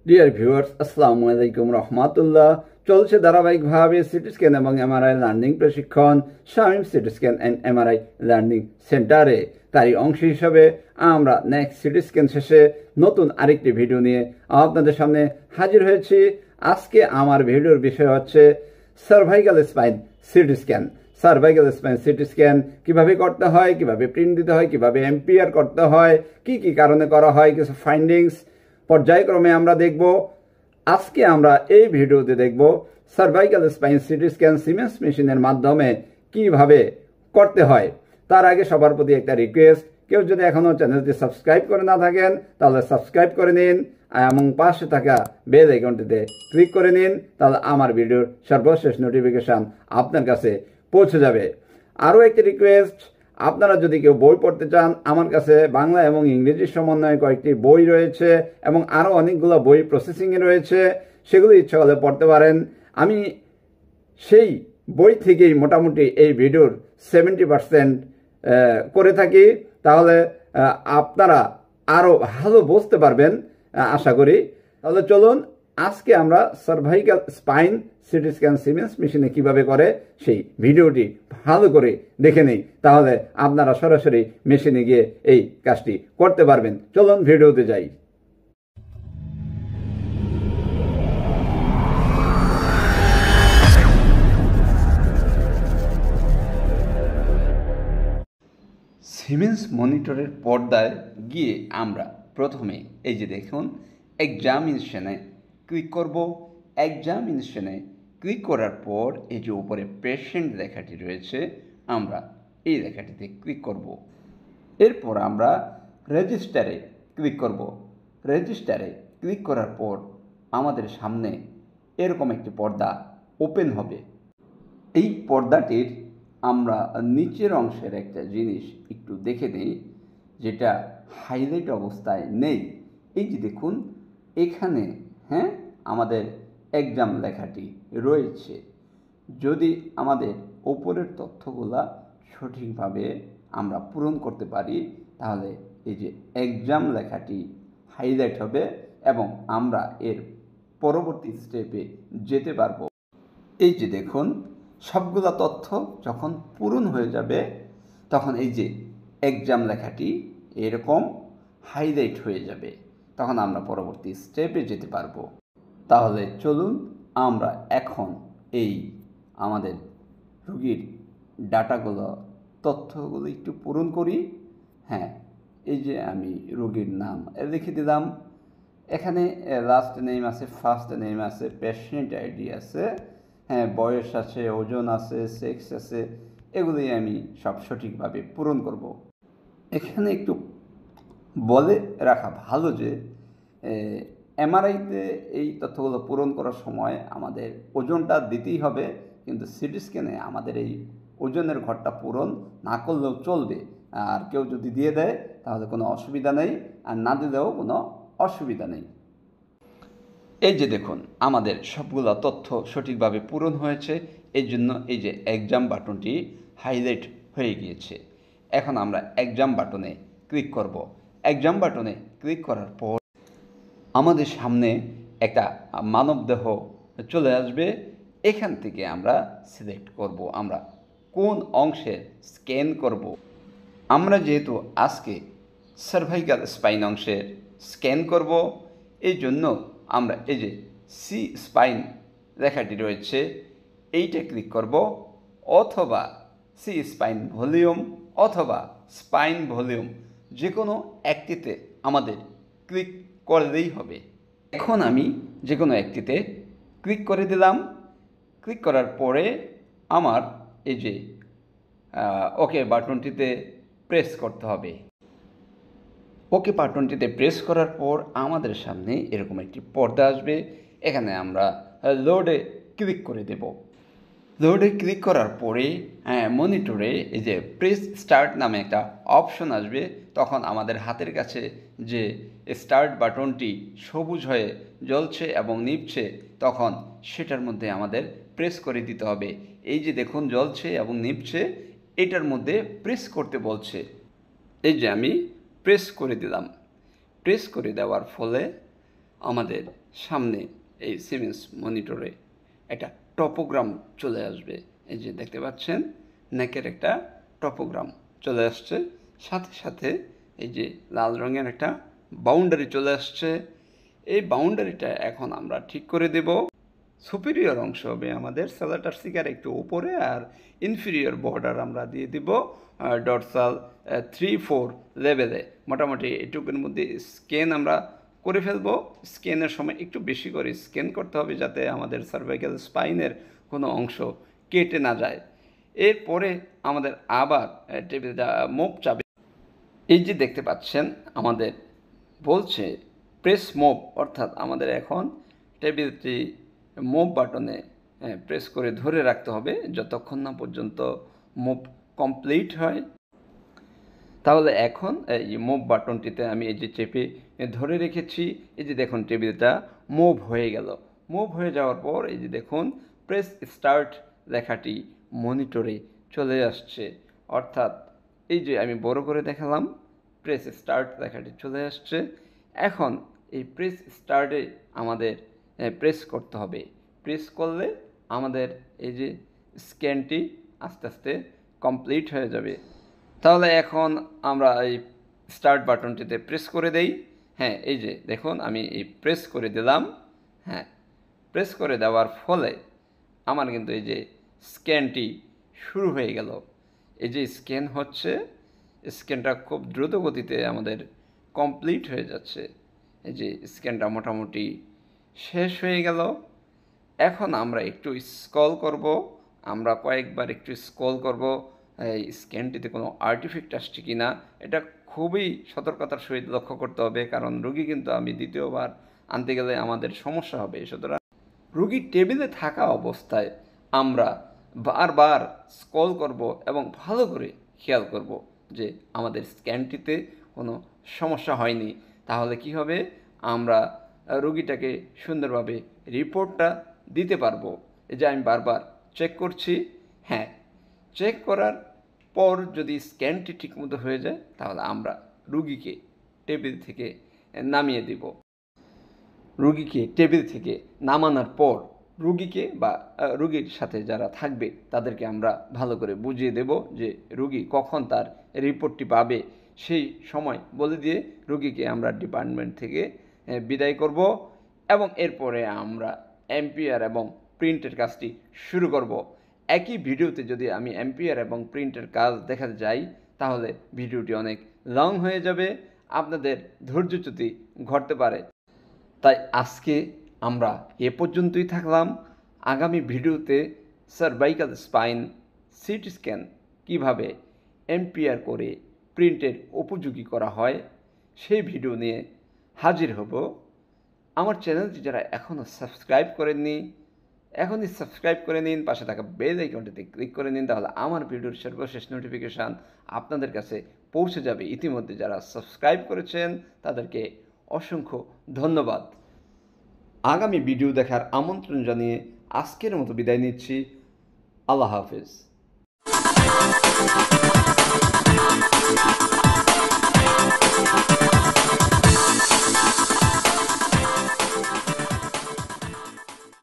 Dear viewers, আসসালামু আলাইকুম রহমাতুল্লাহ। চলছে ধারাবাহিকভাবে সিটি স্ক্যান এবং এমআরআই লার্নিং প্রশিক্ষণ Shamim CT scan and MRI learning সেন্টারে। তারই অংশ হিসাবে আমরা নেক্সট সিটি স্ক্যান শেষে নতুন আরেকটি ভিডিও নিয়ে আপনাদের সামনে হাজির হয়েছি। আজকে আমার ভিডিওর বিষয় হচ্ছে cervical spine CT scan. Cervical spine CT scan কিভাবে করতে হয়, কিভাবে প্রিন্ট দিতে হয়, কিভাবে এমপিআর করতে হয়, কি কি কারণে করা হয়, কিছু ফাইন্ডিংস পর্যায়ক্রমে আমরা দেখব। আজকে আমরা এই ভিডিওতে দেখব cervical spine CT scan siemens মেশিনের মাধ্যমে কিভাবে করতে হয়। তার আগে সবার প্রতি একটা রিকোয়েস্ট, কেউ যদি এখনো চ্যানেলটি সাবস্ক্রাইব করে না থাকেন তাহলে সাবস্ক্রাইব করে নিন এবং পাশে থাকা বেল আইকনটিতে ক্লিক করে নিন, তাহলে আমার ভিডিওর সর্বশেষ নোটিফিকেশন আপনার কাছে পৌঁছে যাবে। আরও একটি রিকোয়েস্ট, আপনারা যদি কেউ বই পড়তে চান, আমার কাছে বাংলা এবং ইংরেজি সমন্বয়ে কয়েকটি বই রয়েছে এবং আরও অনেকগুলো বই প্রসেসিংয়ে রয়েছে, সেগুলো ইচ্ছা হলে পড়তে পারেন। আমি সেই বই থেকেই মোটামুটি এই ভিডিওর 70% করে থাকি, তাহলে আপনারা আরও ভালো বুঝতে পারবেন আশা করি। তাহলে চলুন আজকে আমরা cervical spine CT scan siemens মেশিনে কিভাবে করে সেই ভিডিওটি ভালো করে দেখে নেই, তাহলে আপনারা সরাসরি মেশিনে গিয়ে এই কাজটি করতে পারবেন। চলুন ভিডিওতে যাই। সিমেন্স মনিটরের পর্দায় গিয়ে আমরা প্রথমে এই যে দেখুন এক্সামিনেশনে ক্লিক করব। এক্সামিনেশনে ক্লিক করার পর এই যে উপরে পেশেন্ট লেখাটি রয়েছে, আমরা এই লেখাটিতে ক্লিক করব। এরপর আমরা রেজিস্টারে ক্লিক করব। রেজিস্টারে ক্লিক করার পর আমাদের সামনে এরকম একটি পর্দা ওপেন হবে। এই পর্দাটির আমরা নিচের অংশের একটা জিনিস একটু দেখে নিই, যেটা হাইলাইট অবস্থায় নেই। এই যে দেখুন এখানে আমাদের এক্সাম লেখাটি রয়েছে। যদি আমাদের ওপরের তথ্যগুলা সঠিকভাবে আমরা পূরণ করতে পারি, তাহলে এই যে এক্সাম লেখাটি হাইলাইট হবে এবং আমরা এর পরবর্তী স্টেপে যেতে পারবো। এই যে দেখুন সবগুলা তথ্য যখন পূরণ হয়ে যাবে, তখন এই যে এক্সাম লেখাটি এরকম হাইলাইট হয়ে যাবে, তখন আমরা পরবর্তী স্টেপে যেতে পারবো। তাহলে চলুন আমরা এখন এই আমাদের রোগীর ডাটাগুলো, তথ্যগুলো একটু পূরণ করি। এই যে আমি রোগীর নাম লিখে দিলাম। এখানে লাস্ট নেম আছে, ফার্স্ট নেম আছে, পেশেন্ট আইডি আছে, বয়স আছে, ওজন আছে, সেক্স আছে, এগুলোই আমি সব সঠিকভাবে পূরণ করব। এখানে একটু বলে রাখা ভালো যে এমআরআইতে এই তথ্যগুলো পূরণ করার সময় আমাদের ওজনটা দিতেই হবে, কিন্তু সিটি স্ক্যানে আমাদের এই ওজনের ঘরটা পূরণ না করলেও চলবে। আর কেউ যদি দিয়ে দেয় তাহলে কোনো অসুবিধা নেই, আর না দিলেও কোনো অসুবিধা নেই। এই যে দেখুন আমাদের সবগুলো তথ্য সঠিকভাবে পূরণ হয়েছে, এই জন্য এই যে এক্সাম বাটনটি হাইলাইট হয়ে গিয়েছে। এখন আমরা এক্সাম বাটনে ক্লিক করব। এক্সাম বাটনে ক্লিক করার পর আমাদের সামনে একটা মানবদেহ চলে আসবে। এখান থেকে আমরা সিলেক্ট করব আমরা কোন অংশে স্ক্যান করব। আমরা যেহেতু আজকে সার্ভাইকাল স্পাইন অংশের স্ক্যান করব, এই জন্য আমরা এই যে সি স্পাইন লেখাটি রয়েছে এইটা ক্লিক করব, অথবা সি স্পাইন ভলিউম অথবা স্পাইন ভলিউম যে কোনো একটিতে আমাদের ক্লিক করলেই হবে। এখন আমি যে কোনো একটিতে ক্লিক করে দিলাম। ক্লিক করার পরে আমার এই যে ওকে বাটনটিতে প্রেস করতে হবে। ওকে বাটনটিতে প্রেস করার পর আমাদের সামনে এরকম একটি পর্দা আসবে। এখানে আমরা লোডে ক্লিক করে দেব। লোডে ক্লিক করার পরে মনিটরে এই যে প্রেস স্টার্ট নামে একটা অপশন আসবে। তখন আমাদের হাতের কাছে যে স্টার্ট বাটনটি সবুজ হয়ে জ্বলছে এবং নিভছে, তখন সেটার মধ্যে আমাদের প্রেস করে দিতে হবে। এই যে দেখুন জ্বলছে এবং নিভছে, এটার মধ্যে প্রেস করতে বলছে। এই যে আমি প্রেস করে দিলাম। প্রেস করে দেওয়ার ফলে আমাদের সামনে এই সিমেন্স মনিটরে একটা টপোগ্রাম চলে আসবে। এই যে দেখতে পাচ্ছেন নেকের একটা টপোগ্রাম চলে আসছে, সাথে সাথে এই যে লাল রঙের একটা বাউন্ডারি চলে আসছে। এই বাউন্ডারিটা এখন আমরা ঠিক করে দেব। সুপিরিয়র অংশ হবে আমাদের সেলাটারসিকার একটু উপরে, আর ইনফিরিয়র বর্ডার আমরা দিয়ে দিব ডরসাল 3-4 লেভেলে। মোটামুটি এটুকুর মধ্যে স্কেন আমরা করে ফেলবো। স্কেনের সময় একটু বেশি করে স্কেন করতে হবে যাতে আমাদের সার্ভাইকাল স্পাইনের কোনো অংশ কেটে না যায়। এরপরে আমাদের আবার টেবিলটা মুভ চাবে। এই যে দেখতে পাচ্ছেন আমাদের বলছে প্রেস মুভ, অর্থাৎ আমাদের এখন টেবিলটি মুভ বাটনে প্রেস করে ধরে রাখতে হবে যতক্ষণ না পর্যন্ত মুভ কমপ্লিট হয়। তাহলে এখন এই মুভ বাটনটিতে আমি এই যে চেপে ধরে রেখেছি, এই যে দেখুন টেবিলটা মুভ হয়ে গেল। মুভ হয়ে যাওয়ার পর এই যে দেখুন প্রেস স্টার্ট লেখাটি মনিটরে চলে আসছে, অর্থাৎ এই যে আমি বড় করে দেখালাম প্রেস স্টার্ট লেখাটি চলে আসছে। এখন এই প্রেস স্টার্টে আমাদের প্রেস করতে হবে। প্রেস করলে আমাদের এই যে স্ক্যানটি আস্তে আস্তে কমপ্লিট হয়ে যাবে। তাহলে এখন আমরা এই স্টার্ট বাটনটিতে প্রেস করে দেই। হ্যাঁ, এই যে দেখুন আমি এই প্রেস করে দিলাম। হ্যাঁ, প্রেস করে দেওয়ার ফলে আমার কিন্তু এই যে স্ক্যানটি শুরু হয়ে গেল। এই যে স্ক্যান হচ্ছে, স্ক্যানটা খুব দ্রুত গতিতে আমাদের কমপ্লিট হয়ে যাচ্ছে। এই যে স্ক্যানটা মোটামুটি শেষ হয়ে গেল। এখন আমরা একটু স্ক্রল করব, আমরা কয়েকবার একটু স্ক্রল করব এই স্ক্যানটিতে কোনো আর্টিফ্যাক্ট আসছে কি না। এটা খুবই সতর্কতার সহিত লক্ষ্য করতে হবে, কারণ রুগী কিন্তু আমি দ্বিতীয়বার আনতে গেলে আমাদের সমস্যা হবে। সুতরাং রুগী টেবিলে থাকা অবস্থায় আমরা বারবার স্ক্রল করব এবং ভালো করে খেয়াল করব যে আমাদের স্ক্যানটিতে কোনো সমস্যা হয়নি। তাহলে কি হবে, আমরা রুগীটাকে সুন্দরভাবে রিপোর্টটা দিতে পারবো। এই যে আমি বারবার চেক করছি। হ্যাঁ, চেক করার পর যদি স্ক্যানটি ঠিকমতো হয়ে যায় তাহলে আমরা রুগীকে টেবিল থেকে নামিয়ে দেব। রুগীকে টেবিল থেকে নামানোর পর রুগীকে বা রুগীর সাথে যারা থাকবে তাদেরকে আমরা ভালো করে বুঝিয়ে দেব যে রুগী কখন তার রিপোর্টটি পাবে। সেই সময় বলে দিয়ে রুগীকে আমরা ডিপার্টমেন্ট থেকে বিদায় করব এবং এরপরে আমরা এমপিআর এবং প্রিন্টের কাজটি শুরু করব। একই ভিডিওতে যদি আমি এমপিআর এবং প্রিন্টের কাজ দেখাতে যাই তাহলে ভিডিওটি অনেক লং হয়ে যাবে, আপনাদের ধৈর্যচ্যুতি ঘটতে পারে। তাই আজকে আমরা এ পর্যন্তই থাকলাম। আগামী ভিডিওতে সার্ভাইকাল স্পাইন সিটি স্ক্যান কীভাবে এমপিআর করে প্রিন্টের উপযোগী করা হয় সেই ভিডিও নিয়ে হাজির হব। আমার চ্যানেলটি যারা এখনও সাবস্ক্রাইব করেননি এখনই সাবস্ক্রাইব করে নিন, পাশে থাকা বেল আইকনটিতে ক্লিক করে নিন, তাহলে আমার ভিডিওর সর্বশেষ নোটিফিকেশান আপনাদের কাছে পৌঁছে যাবে। ইতিমধ্যে যারা সাবস্ক্রাইব করেছেন তাদেরকে অসংখ্য ধন্যবাদ। আগামী ভিডিও দেখার আমন্ত্রণ জানিয়ে আজকের মতো বিদায় নিচ্ছি। আল্লাহ হাফেজ।